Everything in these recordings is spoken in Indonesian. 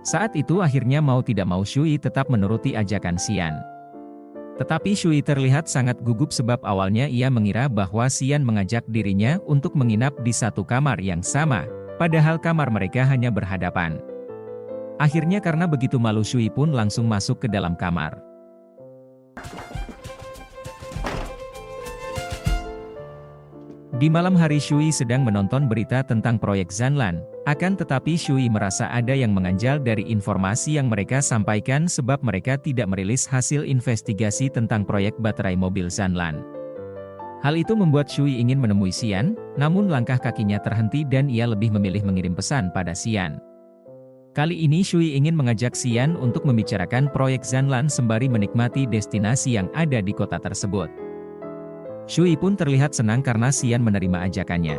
Saat itu akhirnya mau tidak mau Shui tetap menuruti ajakan Xian. Tetapi Shui terlihat sangat gugup sebab awalnya ia mengira bahwa Xian mengajak dirinya untuk menginap di satu kamar yang sama, padahal kamar mereka hanya berhadapan. Akhirnya karena begitu malu Shui pun langsung masuk ke dalam kamar. Di malam hari Shui sedang menonton berita tentang proyek Zanlan, akan tetapi Shui merasa ada yang mengganjal dari informasi yang mereka sampaikan sebab mereka tidak merilis hasil investigasi tentang proyek baterai mobil Zanlan. Hal itu membuat Shui ingin menemui Xian, namun langkah kakinya terhenti dan ia lebih memilih mengirim pesan pada Xian. Kali ini Shui ingin mengajak Xian untuk membicarakan proyek Zanlan sembari menikmati destinasi yang ada di kota tersebut. Shui pun terlihat senang karena Xian menerima ajakannya.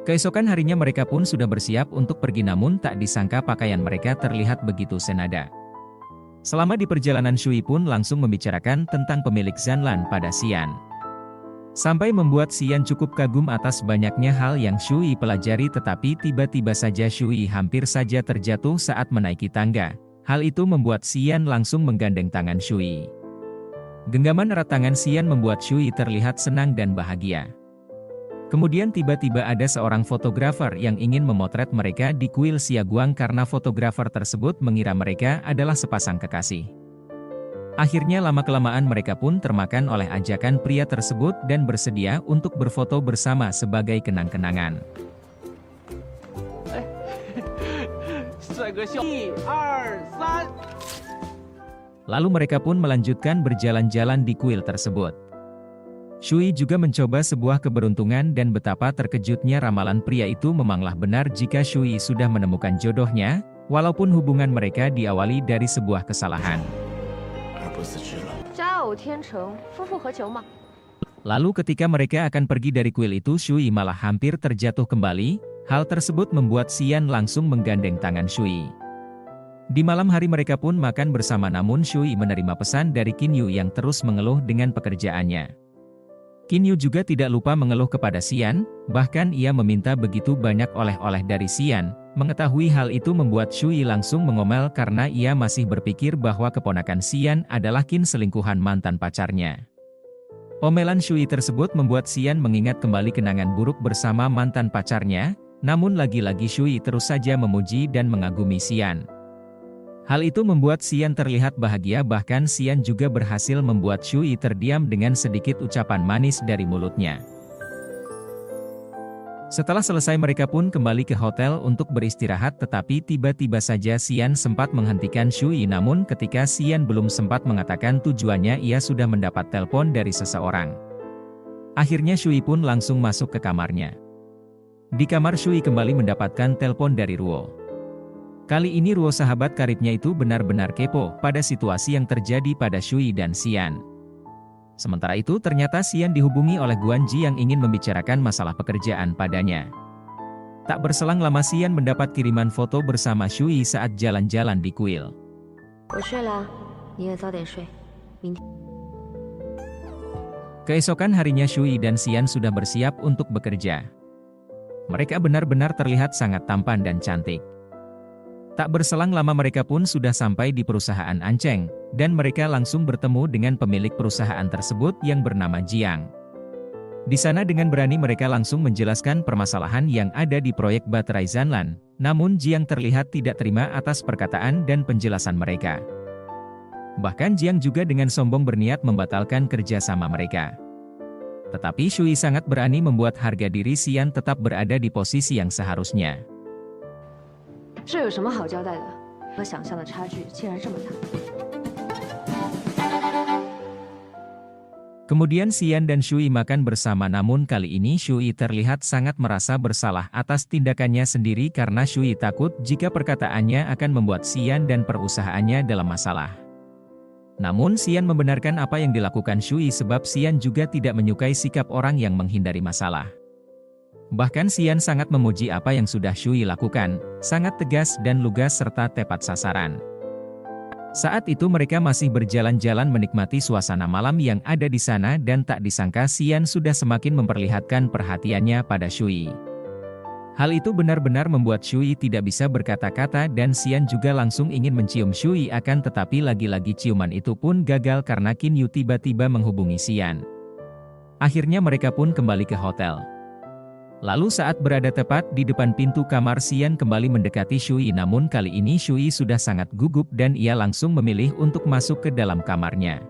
Keesokan harinya mereka pun sudah bersiap untuk pergi namun tak disangka pakaian mereka terlihat begitu senada. Selama di perjalanan Shui pun langsung membicarakan tentang pemilik Zanlan pada Xian. Sampai membuat Xian cukup kagum atas banyaknya hal yang Shui pelajari tetapi tiba-tiba saja Shui hampir saja terjatuh saat menaiki tangga. Hal itu membuat Xian langsung menggandeng tangan Shui. Genggaman erat tangan Xian membuat Shui terlihat senang dan bahagia. Kemudian tiba-tiba ada seorang fotografer yang ingin memotret mereka di kuil Xiaguang karena fotografer tersebut mengira mereka adalah sepasang kekasih. Akhirnya lama-kelamaan mereka pun termakan oleh ajakan pria tersebut dan bersedia untuk berfoto bersama sebagai kenang-kenangan. Lalu mereka pun melanjutkan berjalan-jalan di kuil tersebut. Shui juga mencoba sebuah keberuntungan dan betapa terkejutnya ramalan pria itu memanglah benar jika Shui sudah menemukan jodohnya, walaupun hubungan mereka diawali dari sebuah kesalahan. Lalu ketika mereka akan pergi dari kuil itu Shui malah hampir terjatuh kembali, hal tersebut membuat Xian langsung menggandeng tangan Shui. Di malam hari mereka pun makan bersama namun Shui menerima pesan dari Qin Yu yang terus mengeluh dengan pekerjaannya. Qin Yu juga tidak lupa mengeluh kepada Xian, bahkan ia meminta begitu banyak oleh-oleh dari Xian. Mengetahui hal itu membuat Shui langsung mengomel karena ia masih berpikir bahwa keponakan Xian adalah Qin selingkuhan mantan pacarnya. Omelan Shui tersebut membuat Xian mengingat kembali kenangan buruk bersama mantan pacarnya, namun lagi-lagi Shui terus saja memuji dan mengagumi Xian. Hal itu membuat Xian terlihat bahagia bahkan Xian juga berhasil membuat Shui terdiam dengan sedikit ucapan manis dari mulutnya. Setelah selesai mereka pun kembali ke hotel untuk beristirahat tetapi tiba-tiba saja Xian sempat menghentikan Shui namun ketika Xian belum sempat mengatakan tujuannya ia sudah mendapat telepon dari seseorang. Akhirnya Shui pun langsung masuk ke kamarnya. Di kamar Shui kembali mendapatkan telepon dari Ruo. Kali ini Ruo sahabat karibnya itu benar-benar kepo pada situasi yang terjadi pada Shui dan Xian. Sementara itu ternyata Xian dihubungi oleh Guanji yang ingin membicarakan masalah pekerjaan padanya. Tak berselang lama Xian mendapat kiriman foto bersama Shui saat jalan-jalan di kuil. Keesokan harinya Shui dan Xian sudah bersiap untuk bekerja. Mereka benar-benar terlihat sangat tampan dan cantik. Tak berselang lama mereka pun sudah sampai di perusahaan Ancheng, dan mereka langsung bertemu dengan pemilik perusahaan tersebut yang bernama Jiang. Di sana dengan berani mereka langsung menjelaskan permasalahan yang ada di proyek baterai Zanlan, namun Jiang terlihat tidak terima atas perkataan dan penjelasan mereka. Bahkan Jiang juga dengan sombong berniat membatalkan kerjasama mereka. Tetapi Shui sangat berani membuat harga diri Xian tetap berada di posisi yang seharusnya. Kemudian Xian dan Shui makan bersama namun kali ini Shui terlihat sangat merasa bersalah atas tindakannya sendiri karena Shui takut jika perkataannya akan membuat Xian dan perusahaannya dalam masalah. Namun Xian membenarkan apa yang dilakukan Shui sebab Xian juga tidak menyukai sikap orang yang menghindari masalah. Bahkan Xian sangat memuji apa yang sudah Shui lakukan, sangat tegas dan lugas serta tepat sasaran. Saat itu mereka masih berjalan-jalan menikmati suasana malam yang ada di sana dan tak disangka Xian sudah semakin memperlihatkan perhatiannya pada Shui. Hal itu benar-benar membuat Shui tidak bisa berkata-kata dan Xian juga langsung ingin mencium Shui akan tetapi lagi-lagi ciuman itu pun gagal karena Qin Yu tiba-tiba menghubungi Xian. Akhirnya mereka pun kembali ke hotel. Lalu saat berada tepat di depan pintu kamar Xian kembali mendekati Shui namun kali ini Shui sudah sangat gugup dan ia langsung memilih untuk masuk ke dalam kamarnya.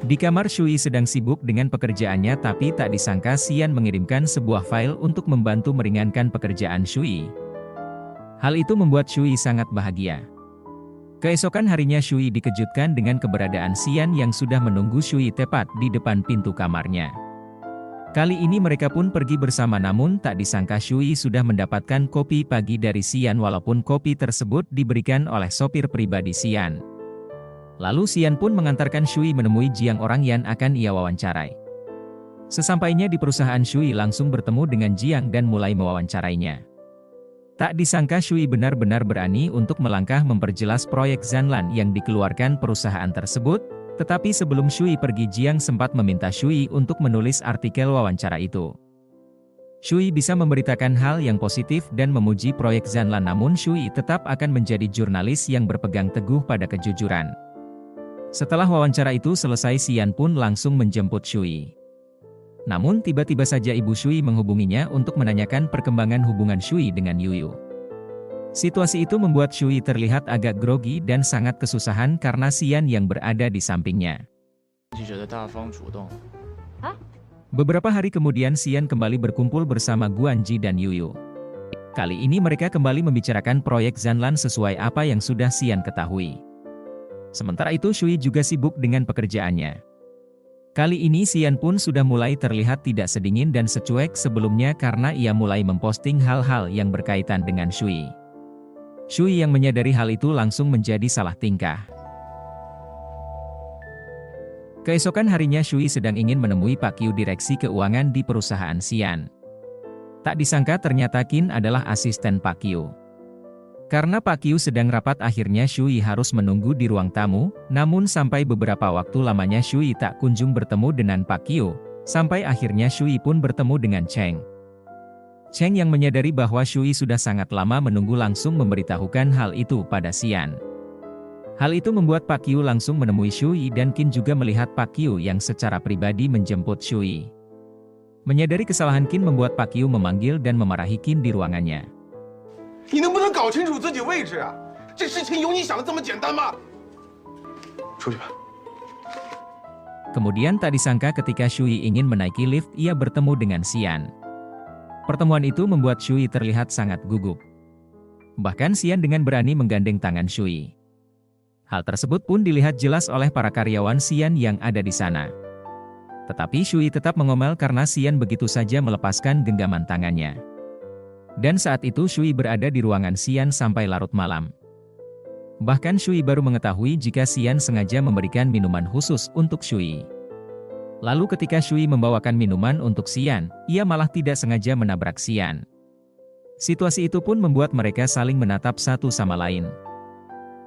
Di kamar Shui sedang sibuk dengan pekerjaannya tapi tak disangka Xian mengirimkan sebuah file untuk membantu meringankan pekerjaan Shui. Hal itu membuat Shui sangat bahagia. Keesokan harinya Shui dikejutkan dengan keberadaan Xian yang sudah menunggu Shui tepat di depan pintu kamarnya. Kali ini mereka pun pergi bersama namun tak disangka Shui sudah mendapatkan kopi pagi dari Xian walaupun kopi tersebut diberikan oleh sopir pribadi Xian. Lalu Xian pun mengantarkan Shui menemui Jiang orang yang akan ia wawancarai. Sesampainya di perusahaan Shui langsung bertemu dengan Jiang dan mulai mewawancarainya. Tak disangka Shui benar-benar berani untuk melangkah memperjelas proyek Zanlan yang dikeluarkan perusahaan tersebut, tetapi sebelum Shui pergi Jiang sempat meminta Shui untuk menulis artikel wawancara itu. Shui bisa memberitakan hal yang positif dan memuji proyek Zanlan namun Shui tetap akan menjadi jurnalis yang berpegang teguh pada kejujuran. Setelah wawancara itu selesai Xian pun langsung menjemput Shui. Namun tiba-tiba saja ibu Shui menghubunginya untuk menanyakan perkembangan hubungan Shui dengan Yuyu. Situasi itu membuat Shui terlihat agak grogi dan sangat kesusahan karena Xian yang berada di sampingnya. Beberapa hari kemudian Xian kembali berkumpul bersama Guanji dan Yuyu. Kali ini mereka kembali membicarakan proyek Zanlan sesuai apa yang sudah Xian ketahui. Sementara itu Shui juga sibuk dengan pekerjaannya. Kali ini Xian pun sudah mulai terlihat tidak sedingin dan secuek sebelumnya karena ia mulai memposting hal-hal yang berkaitan dengan Shui. Shui yang menyadari hal itu langsung menjadi salah tingkah. Keesokan harinya Shui sedang ingin menemui Pak Qiu direksi keuangan di perusahaan Xian. Tak disangka ternyata Qin adalah asisten Pak Qiu. Karena Pak Qiu sedang rapat akhirnya Shui harus menunggu di ruang tamu, namun sampai beberapa waktu lamanya Shui tak kunjung bertemu dengan Pak Qiu, sampai akhirnya Shui pun bertemu dengan Cheng. Cheng yang menyadari bahwa Shui sudah sangat lama menunggu langsung memberitahukan hal itu pada Xian. Hal itu membuat Pak Qiu langsung menemui Shui dan Qin juga melihat Pak Qiu yang secara pribadi menjemput Shui. Menyadari kesalahan Qin membuat Pak Qiu memanggil dan memarahi Qin di ruangannya. 你能不能搞清楚自己位置啊？这事情有你想的这么简单吗？出去吧。 Kemudian tak disangka ketika Shui ingin menaiki lift ia bertemu dengan Xian. Pertemuan itu membuat Shui terlihat sangat gugup. Bahkan Xian dengan berani menggandeng tangan Shui. Hal tersebut pun dilihat jelas oleh para karyawan Xian yang ada di sana. Tetapi Shui tetap mengomel karena Xian begitu saja melepaskan genggaman tangannya. Dan saat itu Shui berada di ruangan Xian sampai larut malam. Bahkan Shui baru mengetahui jika Xian sengaja memberikan minuman khusus untuk Shui. Lalu ketika Shui membawakan minuman untuk Xian, ia malah tidak sengaja menabrak Xian. Situasi itu pun membuat mereka saling menatap satu sama lain.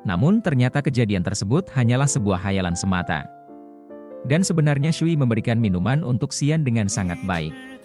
Namun ternyata kejadian tersebut hanyalah sebuah hayalan semata. Dan sebenarnya Shui memberikan minuman untuk Xian dengan sangat baik.